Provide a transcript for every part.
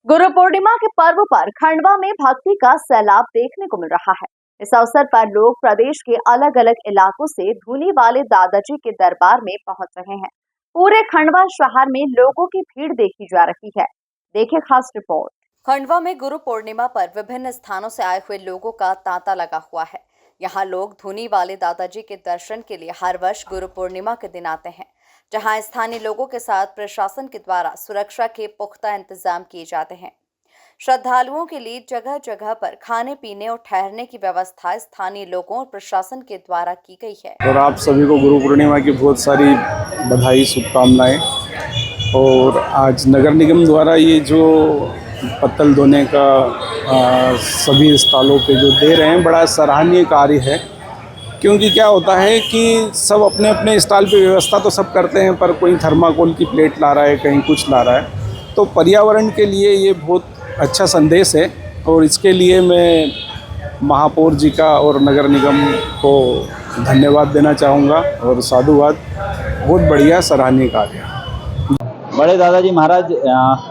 गुरु पूर्णिमा के पर्व पर खंडवा में भक्ति का सैलाब देखने को मिल रहा है। इस अवसर पर लोग प्रदेश के अलग अलग इलाकों से धुनी वाले दादाजी के दरबार में पहुंच रहे हैं। पूरे खंडवा शहर में लोगों की भीड़ देखी जा रही है। देखिए खास रिपोर्ट। खंडवा में गुरु पूर्णिमा पर विभिन्न स्थानों से आए हुए लोगों का तांता लगा हुआ है। यहाँ लोग धुनी वाले दादाजी के दर्शन के लिए हर वर्ष गुरु पूर्णिमा के दिन आते हैं, जहां स्थानीय लोगों के साथ प्रशासन के द्वारा सुरक्षा के पुख्ता इंतजाम किए जाते हैं। श्रद्धालुओं के लिए जगह जगह पर खाने पीने और ठहरने की व्यवस्था स्थानीय लोगों और प्रशासन के द्वारा की गई है। और आप सभी को गुरु पूर्णिमा की बहुत सारी बधाई, शुभकामनाएं। और आज नगर निगम द्वारा ये जो पत्तल धोने का सभी स्थलों पे जो दे रहे हैं, बड़ा सराहनीय कार्य है। क्योंकि क्या होता है कि सब अपने अपने स्टॉल पे व्यवस्था तो सब करते हैं, पर कोई थर्माकोल की प्लेट ला रहा है, कहीं कुछ ला रहा है। तो पर्यावरण के लिए ये बहुत अच्छा संदेश है और इसके लिए मैं महापौर जी का और नगर निगम को धन्यवाद देना चाहूँगा और साधुवाद। बहुत बढ़िया सराहनीय कार्य है। बड़े दादाजी महाराज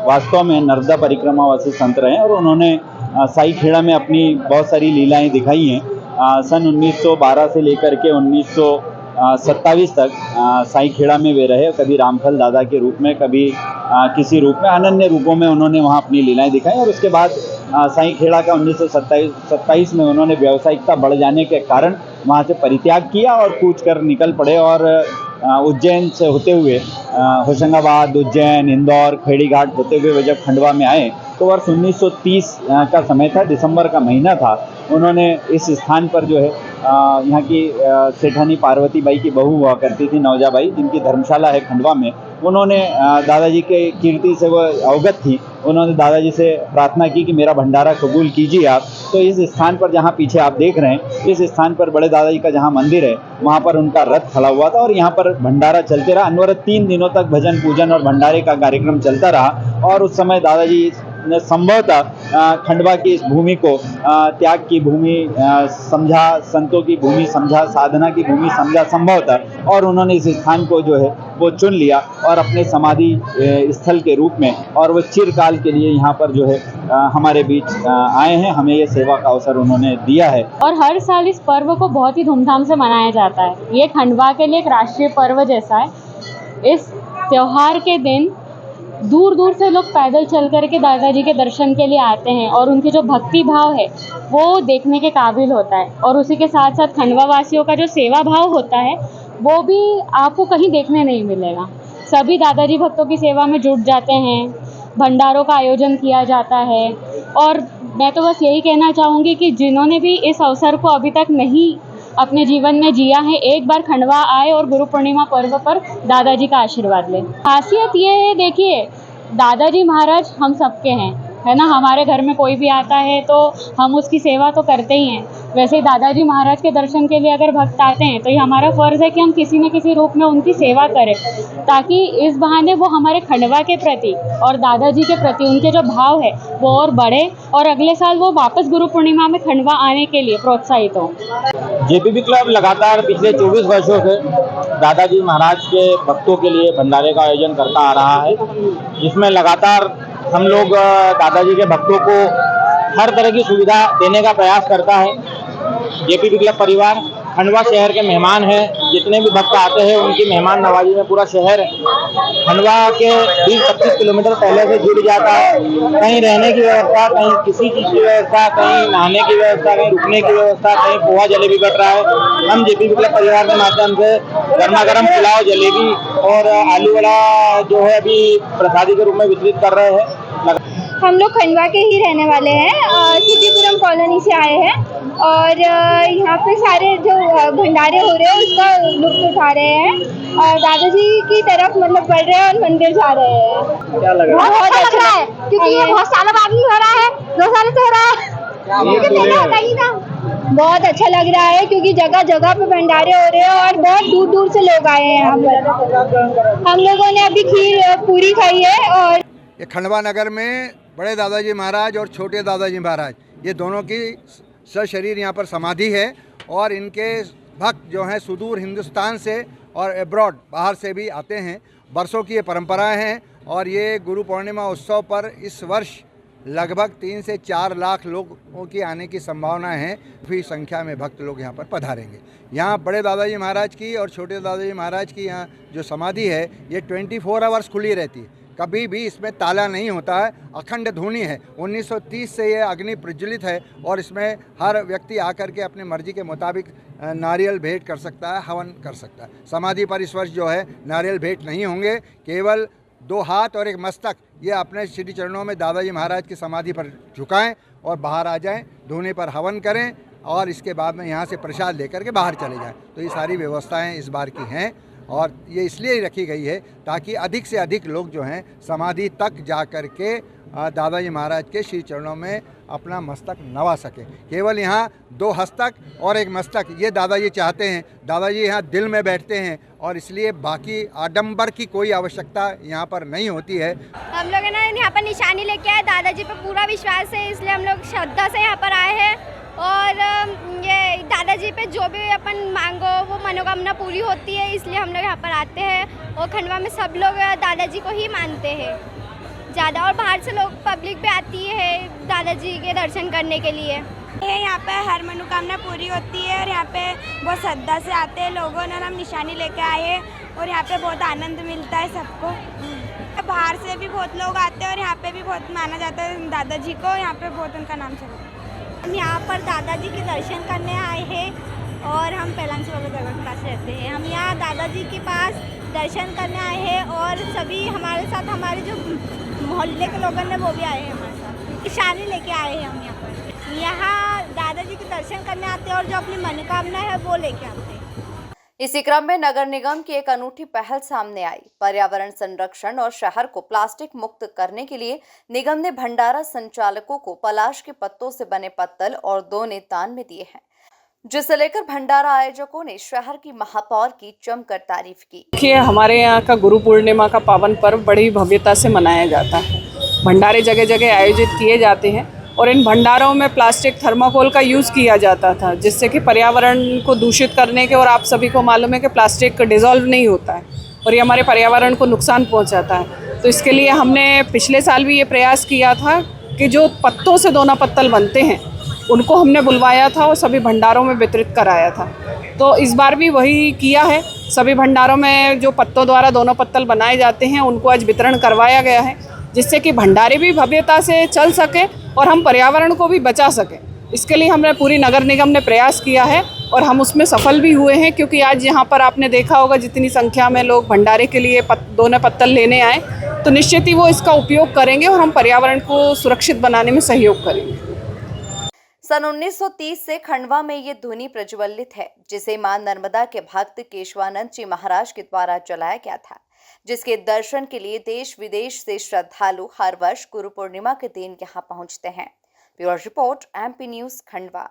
वास्तव में नर्मदा परिक्रमा वासी संत रहे और उन्होंने साई खेड़ा में अपनी बहुत सारी लीलाएं दिखाई हैं। सन 1912 से लेकर के 1927 तक साई खेड़ा में वे रहे। कभी रामफल दादा के रूप में, कभी किसी रूप में, अनन्य रूपों में उन्होंने वहाँ अपनी लीलाएं दिखाई। और उसके बाद साई खेड़ा का 1927 में उन्होंने व्यावसायिकता बढ़ जाने के कारण वहाँ से परित्याग किया और कूच कर निकल पड़े और उज्जैन से होते हुए होशंगाबाद, उज्जैन, इंदौर, खेड़ीघाट होते हुए वे जब खंडवा में आए तो वर्ष 1930 का समय था, दिसंबर का महीना था। उन्होंने इस स्थान पर जो है यहाँ की सेठानी पार्वती बाई की बहू हुआ करती थी, नौजाबाई, जिनकी धर्मशाला है खंडवा में। उन्होंने दादाजी के कीर्ति से वो अवगत थी। उन्होंने दादाजी से प्रार्थना की कि मेरा भंडारा कबूल कीजिए आप। तो इस स्थान पर जहाँ पीछे आप देख रहे हैं, इस स्थान पर बड़े दादाजी का जहाँ मंदिर है, वहाँ पर उनका रथ खड़ा हुआ था और यहाँ पर भंडारा चलते रहा। अनवरत 3 दिनों तक भजन पूजन और भंडारे का कार्यक्रम चलता रहा। और उस समय दादाजी ने संभवतः खंडवा की इस भूमि को त्याग की भूमि समझा, संतों की भूमि समझा, साधना की भूमि समझा संभवतः, और उन्होंने इस स्थान को जो है वो चुन लिया और अपने समाधि स्थल के रूप में, और वो चिरकाल के लिए यहाँ पर जो है हमारे बीच आए हैं। हमें ये सेवा का अवसर उन्होंने दिया है और हर साल इस पर्व को बहुत ही धूमधाम से मनाया जाता है। ये खंडवा के लिए एक राष्ट्रीय पर्व जैसा है। इस त्योहार के दिन दूर दूर से लोग पैदल चल कर के दादाजी के दर्शन के लिए आते हैं और उनकी जो भक्ति भाव है वो देखने के काबिल होता है। और उसी के साथ साथ खंडवा वासियों का जो सेवा भाव होता है वो भी आपको कहीं देखने नहीं मिलेगा। सभी दादाजी भक्तों की सेवा में जुट जाते हैं, भंडारों का आयोजन किया जाता है। और मैं तो बस यही कहना चाहूँगी कि जिन्होंने भी इस अवसर को अभी तक नहीं अपने जीवन में जिया है, एक बार खंडवा आए और गुरु पूर्णिमा पर्व पर दादाजी का आशीर्वाद लें। खासियत ये है, देखिए, दादाजी महाराज हम सबके हैं, है ना। हमारे घर में कोई भी आता है तो हम उसकी सेवा तो करते ही हैं। वैसे ही दादाजी महाराज के दर्शन के लिए अगर भक्त आते हैं तो ये हमारा फ़र्ज़ है कि हम किसी न किसी रूप में उनकी सेवा करें, ताकि इस बहाने वो हमारे खंडवा के प्रति और दादाजी के प्रति उनके जो भाव है वो और बढ़े और अगले साल वो वापस गुरु पूर्णिमा में खंडवा आने के लिए प्रोत्साहित हो। जेपीबी क्लब लगातार पिछले 24 वर्षों से दादाजी महाराज के भक्तों के लिए भंडारे का आयोजन करता आ रहा है, जिसमें लगातार हम लोग दादाजी के भक्तों को हर तरह की सुविधा देने का प्रयास करता है। जेपीबी क्लब परिवार खंडवा शहर के मेहमान हैं। जितने भी भक्त आते हैं उनकी मेहमान नवाजी में पूरा शहर खंडवा के 20-25 किलोमीटर पहले से जुड़ जाता है। कहीं रहने की व्यवस्था, कहीं किसी चीज़ की व्यवस्था, कहीं नहाने की व्यवस्था, कहीं रुकने की व्यवस्था, कहीं पोहा जलेबी बट रहा है। हम जेपीबी क्लब परिवार के माध्यम से गर्मा गर्म पुलाव, जलेबी और आलू वड़ा जो है अभी प्रसादी के रूप में वितरित कर रहे हैं। हम लोग खंडवा के ही रहने वाले हैं, सिटीपुरम कॉलोनी से आए हैं और यहाँ पे सारे जो भंडारे हो रहे हैं उसका लुत्फ उठा रहे हैं और दादाजी की तरफ मतलब बढ़ रहे हैं और मंदिर जा रहे हैं। क्या लग रहा है? बहुत अच्छा लग रहा है क्योंकि ये बहुत सालों बाद नहीं हो रहा है, 2 साल से हो रहा है, क्योंकि पहले होता ही था। बहुत अच्छा लग रहा है क्योंकि जगह जगह पे भंडारे हो रहे हैं और बहुत दूर दूर से लोग आए हैं यहाँ पर। हम लोगों ने अभी खीर पूरी खाई है। और ये खंडवा नगर में बड़े दादाजी महाराज और छोटे दादाजी महाराज, ये दोनों की सशरीर यहाँ पर समाधि है और इनके भक्त जो हैं सुदूर हिंदुस्तान से और एब्रॉड बाहर से भी आते हैं। बरसों की ये परंपराएं हैं और ये गुरु पूर्णिमा उत्सव पर इस वर्ष लगभग 3 से 4 लाख लोगों की आने की संभावना है। काफ़ी संख्या में भक्त लोग यहाँ पर पधारेंगे। यहाँ बड़े दादाजी महाराज की और छोटे दादाजी महाराज की यहाँ जो समाधि है ये 24 आवर्स खुली रहती है, कभी भी इसमें ताला नहीं होता है। अखंड धूनी है, 1930 से ये अग्नि प्रज्वलित है और इसमें हर व्यक्ति आकर के अपनी मर्जी के मुताबिक नारियल भेंट कर सकता है, हवन कर सकता है। समाधि पर इस वर्ष जो है नारियल भेंट नहीं होंगे, केवल 2 हाथ और 1 मस्तक ये अपने श्री चरणों में दादाजी महाराज की समाधि पर झुकाएं और बाहर आ जाएं, धूनी पर हवन करें और इसके बाद में यहाँ से प्रसाद लेकर के बाहर चले जाएं। तो ये सारी व्यवस्थाएं इस बार की हैं और ये इसलिए ही रखी गई है ताकि अधिक से अधिक लोग जो हैं समाधि तक जा कर के दादाजी महाराज के श्री चरणों में अपना मस्तक नवा सकें। केवल यहाँ 2 हस्तक और 1 मस्तक ये दादाजी चाहते हैं। दादाजी यहाँ दिल में बैठते हैं और इसलिए बाकी आडंबर की कोई आवश्यकता यहाँ पर नहीं होती है। हम लोग है ना यहाँ पर निशानी लेके आए, दादाजी पे पूरा विश्वास है, इसलिए हम लोग श्रद्धा से यहाँ पर आए हैं और ये दादाजी पे जो भी अपन मांगो वो मनोकामना पूरी होती है, इसलिए हम लोग यहाँ पर आते हैं। और खंडवा में सब लोग दादाजी को ही मानते हैं ज़्यादा, और बाहर से लोग पब्लिक भी आती है दादाजी के दर्शन करने के लिए। यहाँ पे हर मनोकामना पूरी होती है और यहाँ पे बहुत श्रद्धा से आते हैं लोगों ने। हम निशानी लेके आए हैं और यहाँ पे बहुत आनंद मिलता है सबको। बाहर से भी बहुत लोग आते हैं और यहाँ पे भी बहुत माना जाता है दादाजी को, यहाँ पे बहुत उनका नाम चलता है। हम यहाँ पर दादाजी के दर्शन करने आए हैं और हम पहलान से बाबा दरगाह के पास रहते हैं। हम यहाँ दादाजी के पास दर्शन करने आए हैं और सभी हमारे साथ, हमारे जो मोहल्ले के लोगों ने वो भी आए हैं हमारे साथ। निशानी लेके आए हैं हम यहाँ पर। यहाँ दादाजी के दर्शन करने आते हैं और जो अपनी मनोकामना है वो लेके आते हैं। इसी क्रम में नगर निगम की एक अनूठी पहल सामने आई। पर्यावरण संरक्षण और शहर को प्लास्टिक मुक्त करने के लिए निगम ने भंडारा संचालकों को पलाश के पत्तों से बने पत्तल और 2 दान में दिए हैं, जिसे लेकर भंडारा आयोजकों ने शहर की महापौर की जमकर तारीफ की। देखिए, हमारे यहाँ का गुरु पूर्णिमा का पावन पर्व बड़ी भव्यता से मनाया जाता है। भंडारे जगह जगह आयोजित किए जाते हैं और इन भंडारों में प्लास्टिक थर्माकोल का यूज़ किया जाता था, जिससे कि पर्यावरण को दूषित करने के, और आप सभी को मालूम है कि प्लास्टिक डिज़ोल्व नहीं होता है और ये हमारे पर्यावरण को नुकसान पहुंचाता है। तो इसके लिए हमने पिछले साल भी ये प्रयास किया था कि जो पत्तों से दोना पत्तल बनते हैं उनको हमने बुलवाया था और सभी भंडारों में वितरित कराया था। तो इस बार भी वही किया है। सभी भंडारों में जो पत्तों द्वारा दोनों पत्तल बनाए जाते हैं उनको आज वितरण करवाया गया है, जिससे कि भंडारे भी भव्यता से चल सके और हम पर्यावरण को भी बचा सकें। इसके लिए हमने पूरी नगर निगम ने प्रयास किया है और हम उसमें सफल भी हुए हैं, क्योंकि आज यहाँ पर आपने देखा होगा जितनी संख्या में लोग भंडारे के लिए दोनों पत्तल लेने आए, तो निश्चित ही वो इसका उपयोग करेंगे और हम पर्यावरण को सुरक्षित बनाने में सहयोग करेंगे। सन 1930 से खंडवा में ये धुनी प्रज्वलित है, जिसे मां नर्मदा के भक्त केशवानंद जी महाराज के द्वारा चलाया गया था, जिसके दर्शन के लिए देश विदेश से श्रद्धालु हर वर्ष गुरु पूर्णिमा के दिन यहाँ पहुँचते हैं। Bureau report, MP news, Khandwa.